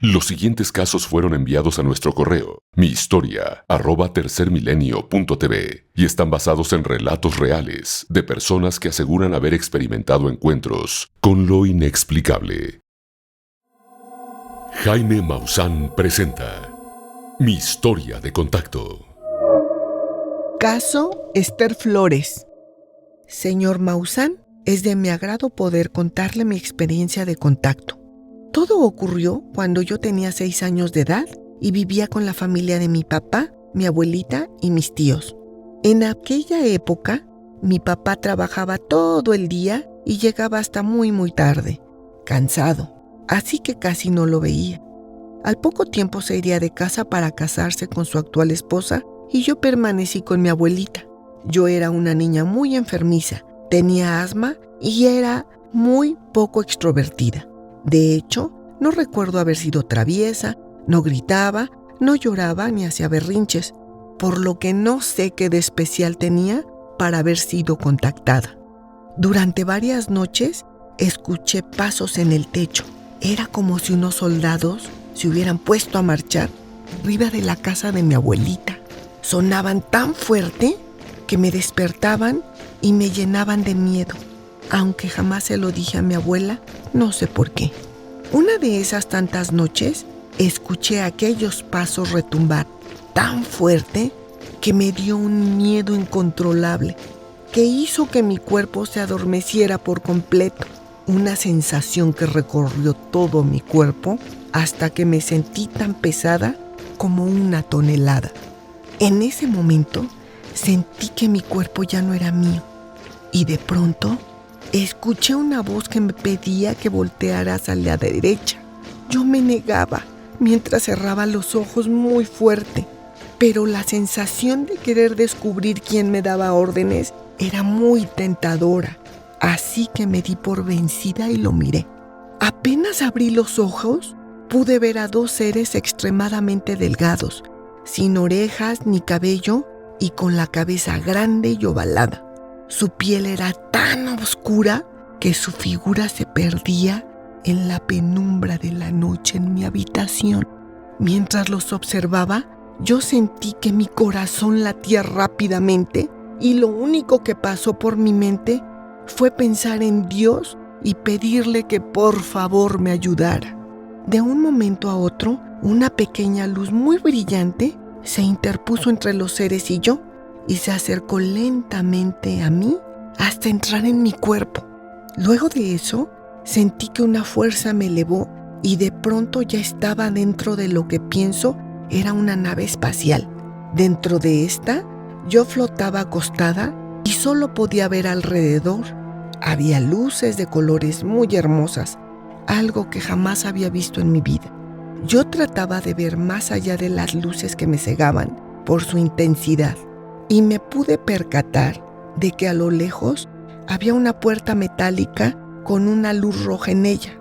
Los siguientes casos fueron enviados a nuestro correo, mihistoria@tercermilenio.tv, y están basados en relatos reales de personas que aseguran haber experimentado encuentros con lo inexplicable. Jaime Maussan presenta Mi historia de contacto. Caso Esther Flores. Señor Maussan, es de mi agrado poder contarle mi experiencia de contacto. Todo ocurrió cuando yo tenía 6 años de edad y vivía con la familia de mi papá, mi abuelita y mis tíos. En aquella época, mi papá trabajaba todo el día y llegaba hasta muy tarde, cansado, así que casi no lo veía. Al poco tiempo se iría de casa para casarse con su actual esposa y yo permanecí con mi abuelita. Yo era una niña muy enfermiza, tenía asma y era muy poco extrovertida. De hecho, no recuerdo haber sido traviesa, no gritaba, no lloraba ni hacía berrinches, por lo que no sé qué de especial tenía para haber sido contactada. Durante varias noches escuché pasos en el techo. Era como si unos soldados se hubieran puesto a marchar arriba de la casa de mi abuelita. Sonaban tan fuerte que me despertaban y me llenaban de miedo. Aunque jamás se lo dije a mi abuela, no sé por qué. Una de esas tantas noches, escuché aquellos pasos retumbar tan fuerte que me dio un miedo incontrolable, que hizo que mi cuerpo se adormeciera por completo. Una sensación que recorrió todo mi cuerpo hasta que me sentí tan pesada como una tonelada. En ese momento, sentí que mi cuerpo ya no era mío y de pronto escuché una voz que me pedía que volteara hacia la derecha. Yo me negaba mientras cerraba los ojos muy fuerte, pero la sensación de querer descubrir quién me daba órdenes era muy tentadora, así que me di por vencida y lo miré. Apenas abrí los ojos, pude ver a 2 seres extremadamente delgados, sin orejas ni cabello y con la cabeza grande y ovalada. Su piel era tan oscura que su figura se perdía en la penumbra de la noche en mi habitación. Mientras los observaba, yo sentí que mi corazón latía rápidamente y lo único que pasó por mi mente fue pensar en Dios y pedirle que por favor me ayudara. De un momento a otro, una pequeña luz muy brillante se interpuso entre los seres y yo, y se acercó lentamente a mí hasta entrar en mi cuerpo. Luego de eso, sentí que una fuerza me elevó y de pronto ya estaba dentro de lo que pienso era una nave espacial. Dentro de esta, yo flotaba acostada y solo podía ver alrededor. Había luces de colores muy hermosas, algo que jamás había visto en mi vida. Yo trataba de ver más allá de las luces que me cegaban por su intensidad. Y me pude percatar de que a lo lejos había una puerta metálica con una luz roja en ella.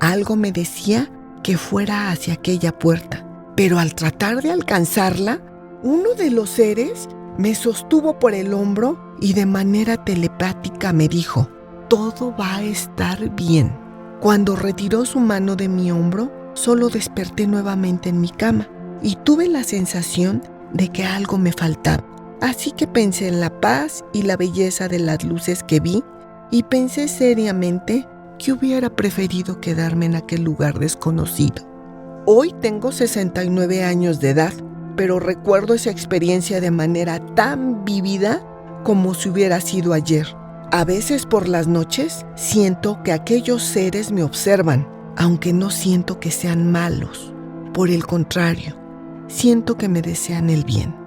Algo me decía que fuera hacia aquella puerta, pero al tratar de alcanzarla, uno de los seres me sostuvo por el hombro y de manera telepática me dijo: «Todo va a estar bien». Cuando retiró su mano de mi hombro, solo desperté nuevamente en mi cama y tuve la sensación de que algo me faltaba. Así que pensé en la paz y la belleza de las luces que vi y pensé seriamente que hubiera preferido quedarme en aquel lugar desconocido. Hoy tengo 69 años de edad, pero recuerdo esa experiencia de manera tan vívida como si hubiera sido ayer. A veces por las noches siento que aquellos seres me observan, aunque no siento que sean malos. Por el contrario, siento que me desean el bien.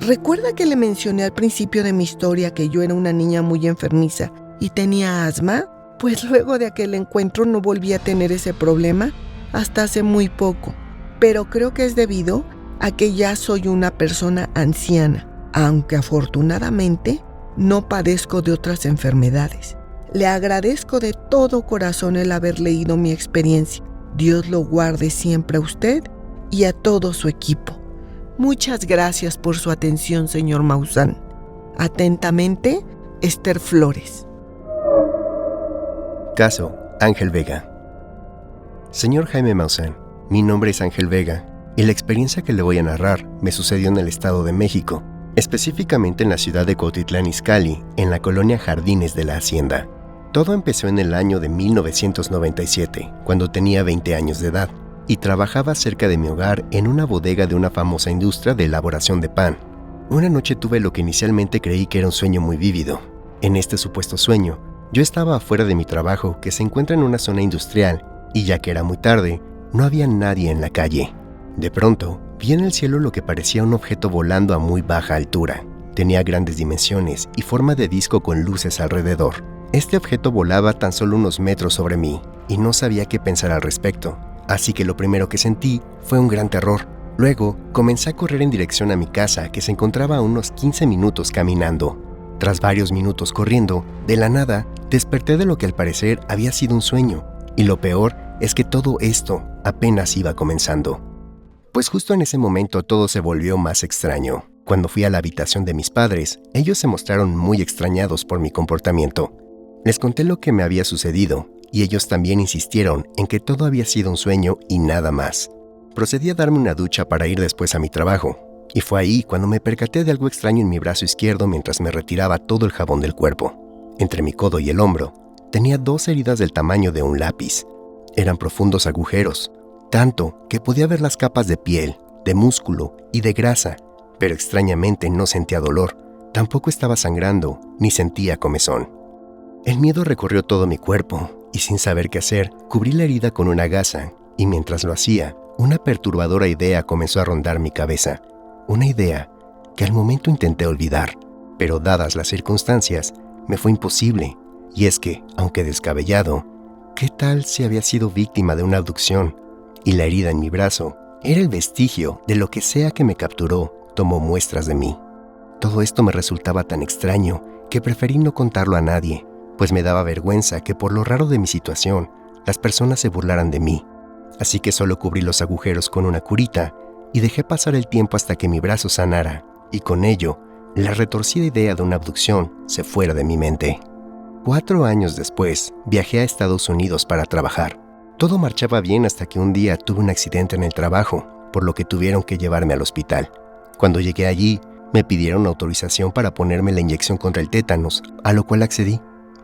¿Recuerda que le mencioné al principio de mi historia que yo era una niña muy enfermiza y tenía asma? Pues luego de aquel encuentro no volví a tener ese problema hasta hace muy poco. Pero creo que es debido a que ya soy una persona anciana, aunque afortunadamente no padezco de otras enfermedades. Le agradezco de todo corazón el haber leído mi experiencia. Dios lo guarde siempre a usted y a todo su equipo. Muchas gracias por su atención, señor Maussan. Atentamente, Esther Flores. Caso Ángel Vega. Señor Jaime Maussan, Mi nombre es Ángel Vega y la experiencia que le voy a narrar me sucedió en el Estado de México, específicamente en la ciudad de Cuautitlán Izcalli, en la colonia Jardines de la Hacienda. Todo empezó en el año de 1997, cuando tenía 20 años de edad, y trabajaba cerca de mi hogar en una bodega de una famosa industria de elaboración de pan. Una noche tuve lo que inicialmente creí que era un sueño muy vívido. En este supuesto sueño, yo estaba afuera de mi trabajo, que se encuentra en una zona industrial, y ya que era muy tarde, no había nadie en la calle. De pronto, vi en el cielo lo que parecía un objeto volando a muy baja altura. Tenía grandes dimensiones y forma de disco con luces alrededor. Este objeto volaba tan solo unos metros sobre mí, y no sabía qué pensar al respecto. Así que lo primero que sentí fue un gran terror. Luego, comencé a correr en dirección a mi casa, que se encontraba a unos 15 minutos caminando. Tras varios minutos corriendo, de la nada, desperté de lo que al parecer había sido un sueño. Y lo peor es que todo esto apenas iba comenzando. Pues justo en ese momento todo se volvió más extraño. Cuando fui a la habitación de mis padres, ellos se mostraron muy extrañados por mi comportamiento. Les conté lo que me había sucedido, y ellos también insistieron en que todo había sido un sueño y nada más. Procedí a darme una ducha para ir después a mi trabajo, y fue ahí cuando me percaté de algo extraño en mi brazo izquierdo mientras me retiraba todo el jabón del cuerpo. Entre mi codo y el hombro, tenía 2 heridas del tamaño de un lápiz. Eran profundos agujeros, tanto que podía ver las capas de piel, de músculo y de grasa, pero extrañamente no sentía dolor, tampoco estaba sangrando, ni sentía comezón. El miedo recorrió todo mi cuerpo, y sin saber qué hacer, cubrí la herida con una gasa, y mientras lo hacía, una perturbadora idea comenzó a rondar mi cabeza. Una idea que al momento intenté olvidar, pero dadas las circunstancias, me fue imposible. Y es que, aunque descabellado, ¿qué tal si había sido víctima de una abducción? Y la herida en mi brazo era el vestigio de lo que sea que me capturó, tomó muestras de mí. Todo esto me resultaba tan extraño que preferí no contarlo a nadie, pues me daba vergüenza que por lo raro de mi situación, las personas se burlaran de mí. Así que solo cubrí los agujeros con una curita y dejé pasar el tiempo hasta que mi brazo sanara, y con ello, la retorcida idea de una abducción se fuera de mi mente. 4 años después, viajé a Estados Unidos para trabajar. Todo marchaba bien hasta que un día tuve un accidente en el trabajo, por lo que tuvieron que llevarme al hospital. Cuando llegué allí, me pidieron autorización para ponerme la inyección contra el tétanos, a lo cual accedí.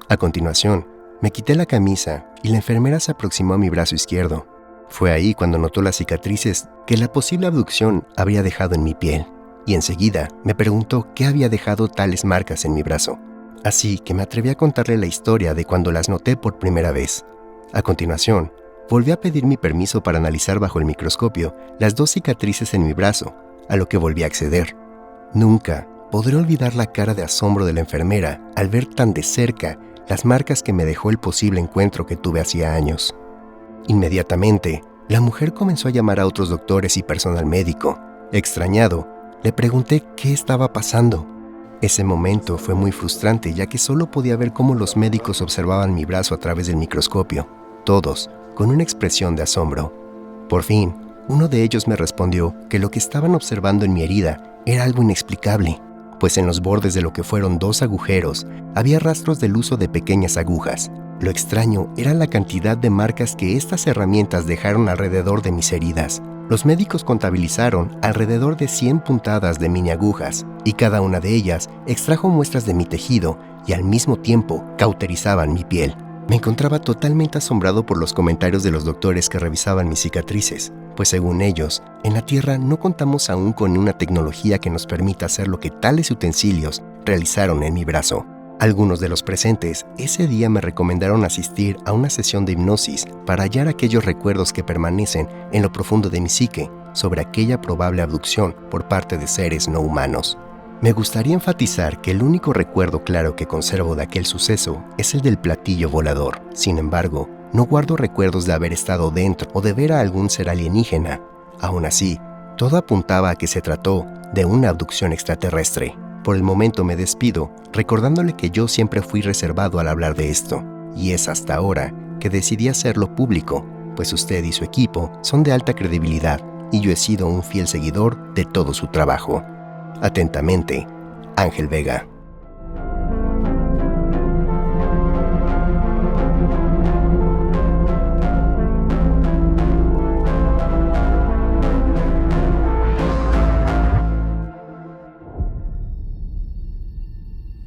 A continuación, me quité la camisa y la enfermera se aproximó a mi brazo izquierdo. Fue ahí cuando notó las cicatrices que la posible abducción habría dejado en mi piel, y enseguida me preguntó qué había dejado tales marcas en mi brazo. Así que me atreví a contarle la historia de cuando las noté por primera vez. A continuación, volví a pedir mi permiso para analizar bajo el microscopio las 2 cicatrices en mi brazo, a lo que volví a acceder. Nunca podré olvidar la cara de asombro de la enfermera al ver tan de cerca las marcas que me dejó el posible encuentro que tuve hacía años. Inmediatamente, la mujer comenzó a llamar a otros doctores y personal médico. Extrañado, le pregunté qué estaba pasando. Ese momento fue muy frustrante, ya que solo podía ver cómo los médicos observaban mi brazo a través del microscopio, todos con una expresión de asombro. Por fin, uno de ellos me respondió que lo que estaban observando en mi herida era algo inexplicable, pues en los bordes de lo que fueron 2 agujeros había rastros del uso de pequeñas agujas. Lo extraño era la cantidad de marcas que estas herramientas dejaron alrededor de mis heridas. Los médicos contabilizaron alrededor de 100 puntadas de mini agujas, y cada una de ellas extrajo muestras de mi tejido y al mismo tiempo cauterizaban mi piel. Me encontraba totalmente asombrado por los comentarios de los doctores que revisaban mis cicatrices, pues según ellos, en la Tierra no contamos aún con una tecnología que nos permita hacer lo que tales utensilios realizaron en mi brazo. Algunos de los presentes ese día me recomendaron asistir a una sesión de hipnosis para hallar aquellos recuerdos que permanecen en lo profundo de mi psique sobre aquella probable abducción por parte de seres no humanos. Me gustaría enfatizar que el único recuerdo claro que conservo de aquel suceso es el del platillo volador. Sin embargo, no guardo recuerdos de haber estado dentro o de ver a algún ser alienígena. Aún así, todo apuntaba a que se trató de una abducción extraterrestre. Por el momento me despido, recordándole que yo siempre fui reservado al hablar de esto, y es hasta ahora que decidí hacerlo público, pues usted y su equipo son de alta credibilidad, y yo he sido un fiel seguidor de todo su trabajo. Atentamente, Ángel Vega.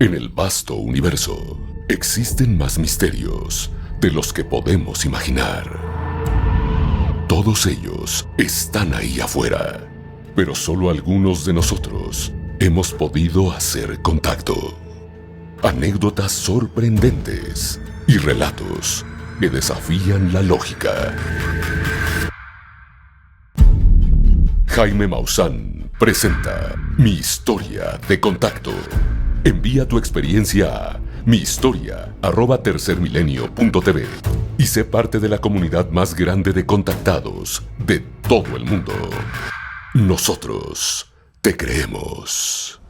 En el vasto universo existen más misterios de los que podemos imaginar. Todos ellos están ahí afuera, pero solo algunos de nosotros hemos podido hacer contacto. Anécdotas sorprendentes y relatos que desafían la lógica. Jaime Maussan presenta Mi Historia de Contacto. Envía tu experiencia a mihistoria@tercermilenio.tv y sé parte de la comunidad más grande de contactados de todo el mundo. Nosotros te creemos.